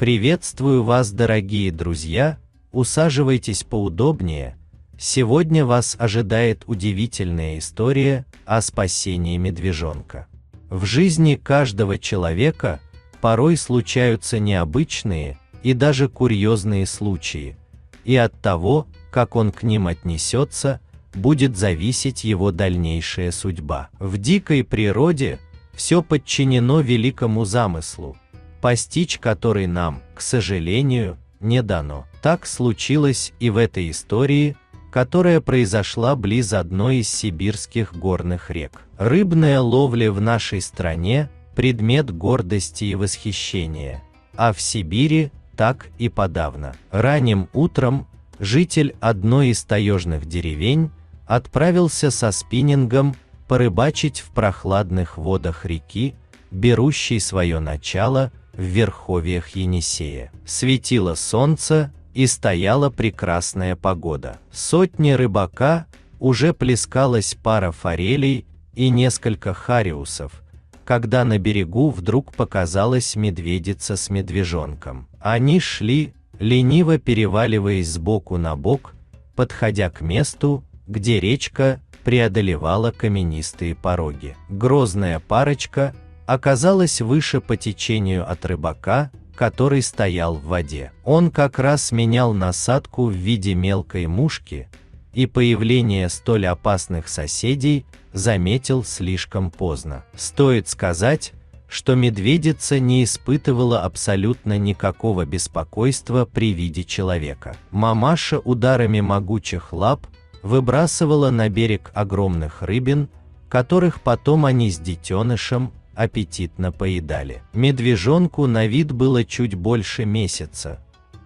Приветствую вас, дорогие друзья, усаживайтесь поудобнее. Сегодня вас ожидает удивительная история о спасении медвежонка. В жизни каждого человека порой случаются необычные и даже курьезные случаи, и от того, как он к ним отнесется, будет зависеть его дальнейшая судьба. В дикой природе все подчинено великому замыслу, постичь который нам, к сожалению, не дано. Так случилось и в этой истории, которая произошла близ одной из сибирских горных рек. Рыбная ловля в нашей стране – предмет гордости и восхищения, а в Сибири так и подавно. Ранним утром житель одной из таежных деревень отправился со спиннингом порыбачить в прохладных водах реки, берущей свое начало в верховьях Енисея. Светило солнце, и стояла прекрасная погода. Сотни рыбака уже плескалась пара форелей и несколько хариусов, когда на берегу вдруг показалась медведица с медвежонком. Они шли, лениво переваливаясь с боку на бок, подходя к месту, где речка преодолевала каменистые пороги. Грозная парочка оказалась выше по течению от рыбака, который стоял в воде. Он как раз менял насадку в виде мелкой мушки, и появление столь опасных соседей заметил слишком поздно. Стоит сказать, что медведица не испытывала абсолютно никакого беспокойства при виде человека. Мамаша ударами могучих лап выбрасывала на берег огромных рыбин, которых потом они с детенышем аппетитно поедали. Медвежонку на вид было чуть больше месяца,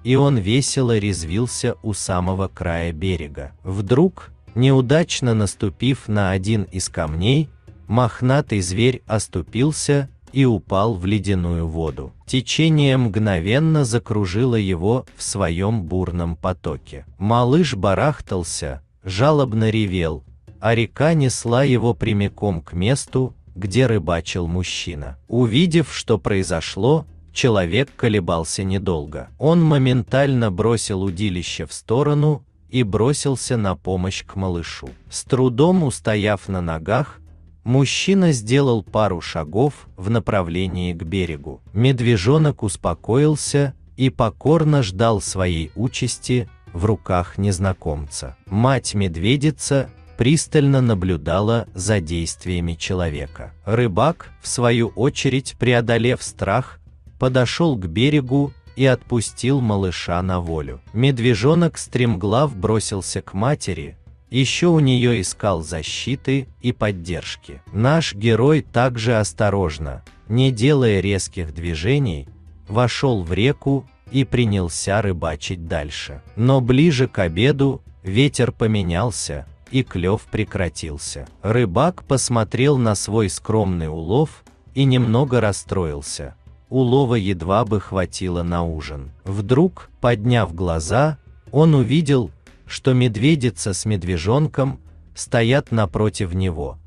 и он весело резвился у самого края берега. Вдруг, неудачно наступив на один из камней, мохнатый зверь оступился и упал в ледяную воду. Течение мгновенно закружило его в своем бурном потоке. Малыш барахтался, жалобно ревел, а река несла его прямиком к месту, где рыбачил мужчина. Увидев, что произошло, человек колебался недолго. Он моментально бросил удилище в сторону и бросился на помощь к малышу. С трудом устояв на ногах, мужчина сделал пару шагов в направлении к берегу. Медвежонок успокоился и покорно ждал своей участи в руках незнакомца. Мать-медведица пристально наблюдала за действиями человека. Рыбак, в свою очередь преодолев страх, подошел к берегу и отпустил малыша на волю. Медвежонок стремглав бросился к матери, еще у нее искал защиты и поддержки. Наш герой также осторожно, не делая резких движений, вошел в реку и принялся рыбачить дальше. Но ближе к обеду ветер поменялся, и клев прекратился. Рыбак посмотрел на свой скромный улов и немного расстроился. Улова едва бы хватило на ужин. Вдруг, подняв глаза, он увидел, что медведица с медвежонком стоят напротив него,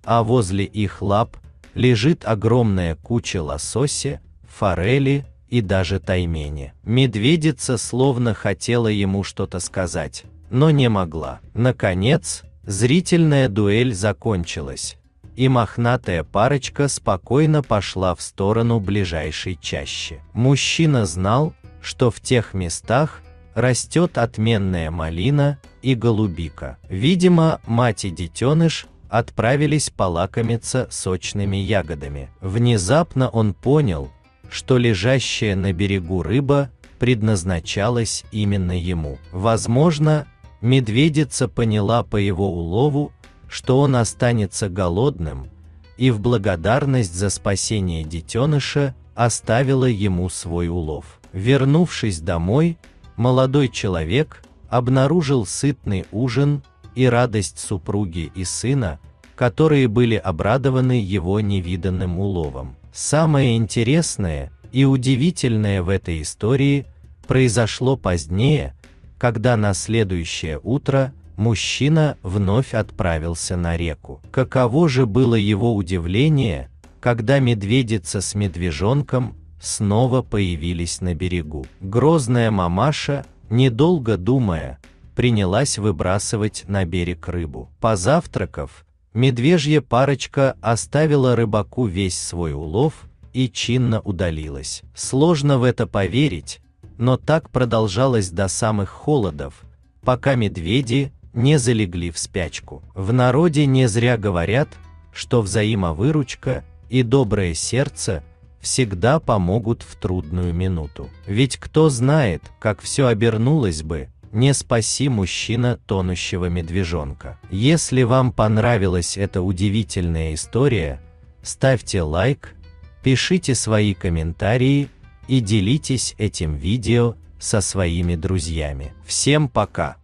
а возле их лап лежит огромная куча лосося, форели и даже таймени. Медведица словно хотела ему что-то сказать, но не могла. Наконец, зрительная дуэль закончилась, и мохнатая парочка спокойно пошла в сторону ближайшей чащи. Мужчина знал, что в тех местах растет отменная малина и голубика. Видимо, мать и детеныш отправились полакомиться сочными ягодами. Внезапно он понял, что лежащая на берегу рыба предназначалась именно ему. Возможно, медведица поняла по его улову, что он останется голодным, и в благодарность за спасение детеныша оставила ему свой улов. Вернувшись домой, молодой человек обнаружил сытный ужин и радость супруги и сына, которые были обрадованы его невиданным уловом. Самое интересное и удивительное в этой истории произошло позднее, когда на следующее утро мужчина вновь отправился на реку. Каково же было его удивление, когда медведица с медвежонком снова появились на берегу. Грозная мамаша, недолго думая, принялась выбрасывать на берег рыбу. Позавтракав, медвежья парочка оставила рыбаку весь свой улов и чинно удалилась. Сложно в это поверить, но так продолжалось до самых холодов, пока медведи не залегли в спячку. В народе не зря говорят, что взаимовыручка и доброе сердце всегда помогут в трудную минуту. Ведь кто знает, как все обернулось бы, не спаси мужчина тонущего медвежонка. Если вам понравилась эта удивительная история, ставьте лайк, пишите свои комментарии и делитесь этим видео со своими друзьями. Всем пока!